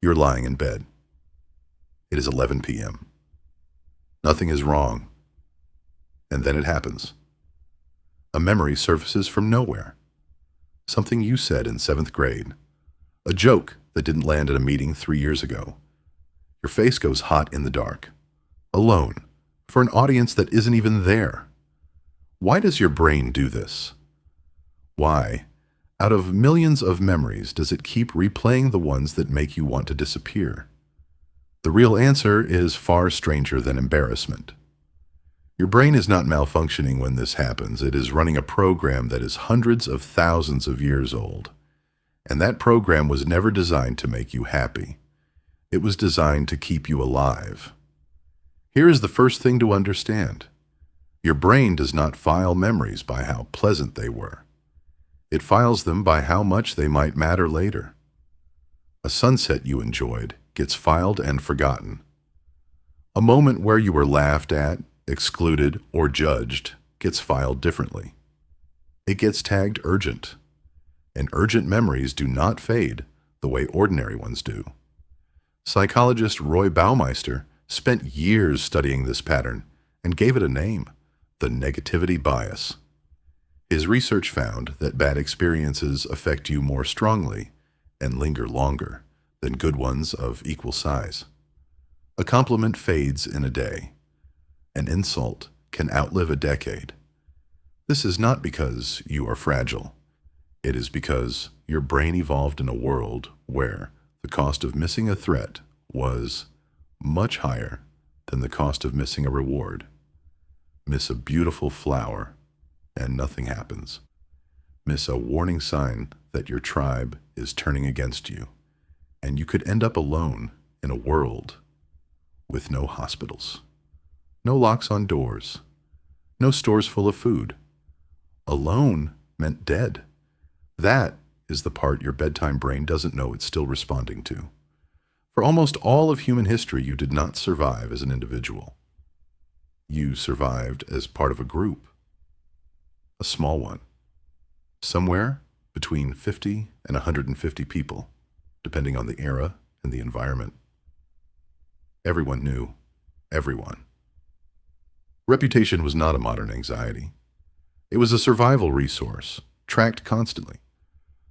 You're lying in bed. It is 11 p.m. Nothing is wrong. And then it happens. A memory surfaces from nowhere. Something you said in 7th grade. A joke that didn't land at a meeting 3 years ago. Your face goes hot in the dark. Alone. For an audience that isn't even there. Why does your brain do this? Why, out of millions of memories, does it keep replaying the ones that make you want to disappear? The real answer is far stranger than embarrassment. Your brain is not malfunctioning when this happens. It is running a program that is hundreds of thousands of years old. And that program was never designed to make you happy. It was designed to keep you alive. Here is the first thing to understand. Your brain does not file memories by how pleasant they were. It files them by how much they might matter later. A sunset you enjoyed gets filed and forgotten. A moment where you were laughed at, excluded, or judged gets filed differently. It gets tagged urgent. And urgent memories do not fade the way ordinary ones do. Psychologist Roy Baumeister spent years studying this pattern and gave it a name, the negativity bias. His research found that bad experiences affect you more strongly and linger longer than good ones of equal size. A compliment fades in a day. An insult can outlive a decade. This is not because you are fragile. It is because your brain evolved in a world where the cost of missing a threat was much higher than the cost of missing a reward. Miss a beautiful flower and nothing happens. Miss a warning sign that your tribe is turning against you, and you could end up alone in a world with no hospitals, no locks on doors, no stores full of food. Alone meant dead. That is the part your bedtime brain doesn't know it's still responding to. For almost all of human history, you did not survive as an individual. You survived as part of a group, a small one, somewhere between 50 and 150 people, depending on the era and the environment. Everyone knew everyone. Reputation was not a modern anxiety. It was a survival resource, tracked constantly,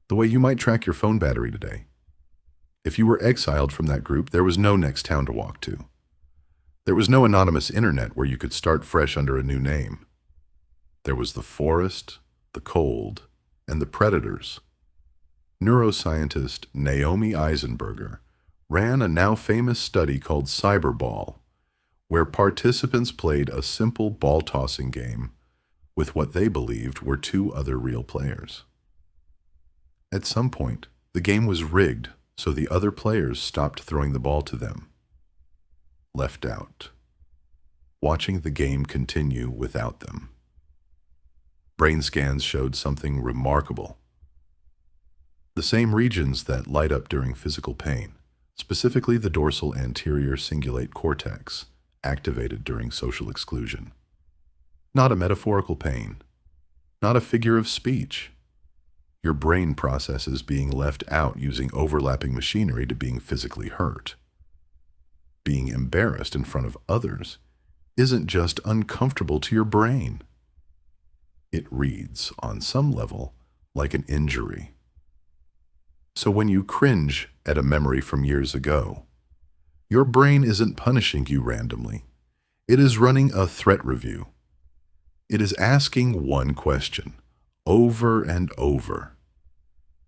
the way you might track your phone battery today. If you were exiled from that group, there was no next town to walk to. There was no anonymous internet where you could start fresh under a new name. There was the forest, the cold, and the predators. Neuroscientist Naomi Eisenberger ran a now famous study called Cyberball, where participants played a simple ball-tossing game with what they believed were two other real players. At some point, the game was rigged so the other players stopped throwing the ball to them. Left out. Watching the game continue without them. Brain scans showed something remarkable. The same regions that light up during physical pain, specifically the dorsal anterior cingulate cortex, activated during social exclusion. Not a metaphorical pain, not a figure of speech. Your brain processes being left out using overlapping machinery to being physically hurt. Being embarrassed in front of others isn't just uncomfortable to your brain. It reads, on some level, like an injury. So when you cringe at a memory from years ago, your brain isn't punishing you randomly. It is running a threat review. It is asking one question, over and over.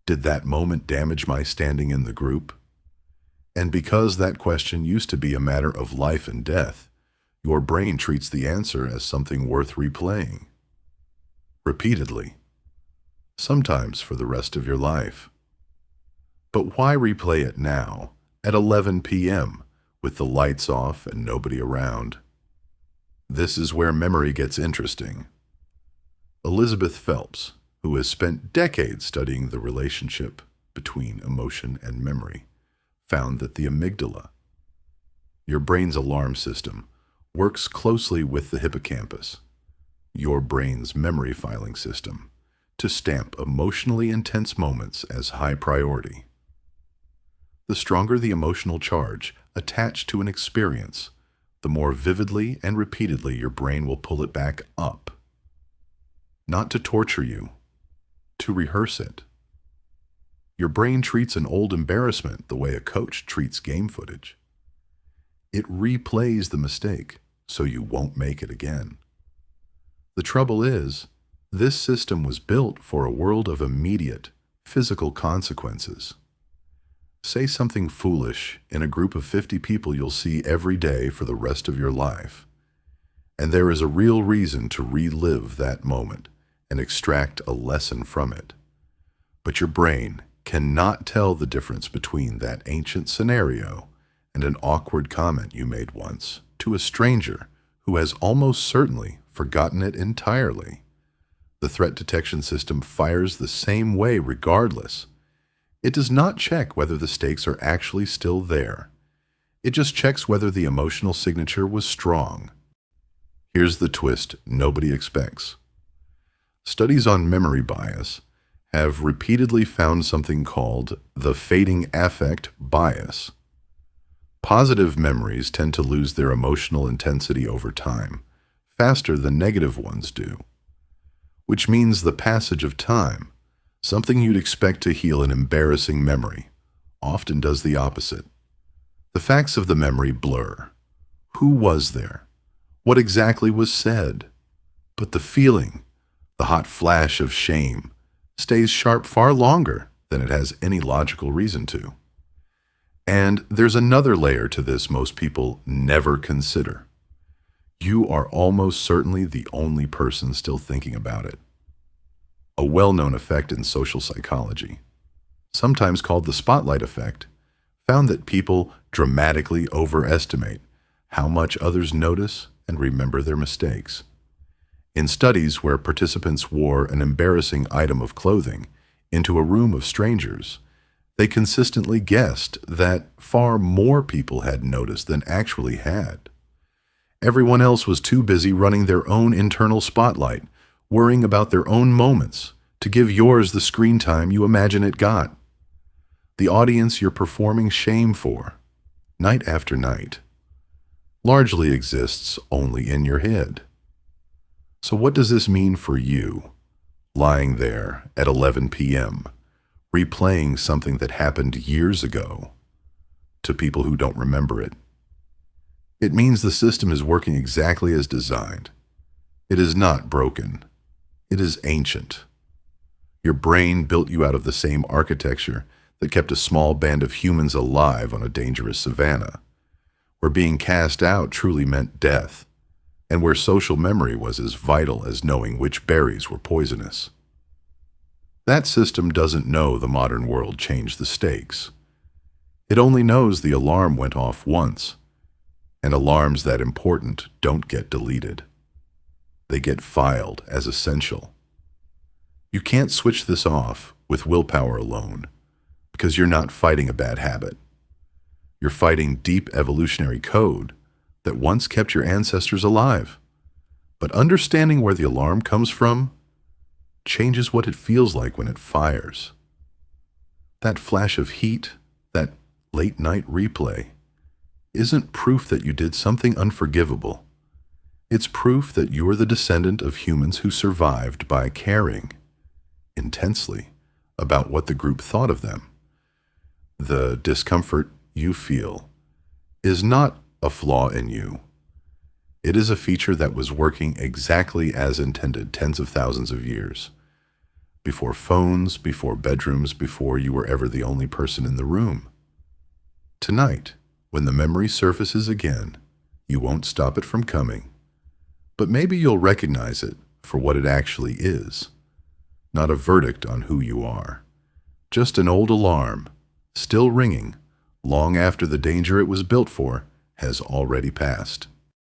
Did that moment damage my standing in the group? And because that question used to be a matter of life and death, your brain treats the answer as something worth replaying. Repeatedly. Sometimes for the rest of your life. But why replay it now, at 11 p.m., with the lights off and nobody around? This is where memory gets interesting. Elizabeth Phelps, who has spent decades studying the relationship between emotion and memory, found that the amygdala, your brain's alarm system, works closely with the hippocampus, your brain's memory filing system, to stamp emotionally intense moments as high priority. The stronger the emotional charge attached to an experience, the more vividly and repeatedly your brain will pull it back up. Not to torture you, to rehearse it. Your brain treats an old embarrassment the way a coach treats game footage. It replays the mistake so you won't make it again. The trouble is, this system was built for a world of immediate, physical consequences. Say something foolish in a group of 50 people you'll see every day for the rest of your life, and there is a real reason to relive that moment and extract a lesson from it. But your brain cannot tell the difference between that ancient scenario and an awkward comment you made once to a stranger who has almost certainly forgotten it entirely. The threat detection system fires the same way regardless. It does not check whether the stakes are actually still there. It just checks whether the emotional signature was strong. Here's the twist nobody expects. Studies on memory bias have repeatedly found something called the fading affect bias. Positive memories tend to lose their emotional intensity over time, faster than negative ones do, which means the passage of time, something you'd expect to heal an embarrassing memory, often does the opposite. The facts of the memory blur. Who was there? What exactly was said? But the feeling, the hot flash of shame, stays sharp far longer than it has any logical reason to. And there's another layer to this most people never consider. You are almost certainly the only person still thinking about it. A well-known effect in social psychology, sometimes called the spotlight effect, found that people dramatically overestimate how much others notice and remember their mistakes. In studies where participants wore an embarrassing item of clothing into a room of strangers, they consistently guessed that far more people had noticed than actually had. Everyone else was too busy running their own internal spotlight, worrying about their own moments, to give yours the screen time you imagine it got. The audience you're performing shame for, night after night, largely exists only in your head. So what does this mean for you, lying there at 11 p.m., replaying something that happened years ago to people who don't remember it? It means the system is working exactly as designed. It is not broken. It is ancient. Your brain built you out of the same architecture that kept a small band of humans alive on a dangerous savanna, where being cast out truly meant death, and where social memory was as vital as knowing which berries were poisonous. That system doesn't know the modern world changed the stakes. It only knows the alarm went off once, and alarms that important don't get deleted. They get filed as essential. You can't switch this off with willpower alone, because you're not fighting a bad habit. You're fighting deep evolutionary code that once kept your ancestors alive. But understanding where the alarm comes from changes what it feels like when it fires. That flash of heat, that late-night replay, isn't proof that you did something unforgivable. It's proof that you're the descendant of humans who survived by caring intensely about what the group thought of them. The discomfort you feel is not a flaw in you. It is a feature that was working exactly as intended tens of thousands of years. Before phones, before bedrooms, before you were ever the only person in the room. Tonight, when the memory surfaces again, you won't stop it from coming. But maybe you'll recognize it for what it actually is. Not a verdict on who you are. Just an old alarm, still ringing, long after the danger it was built for has already passed.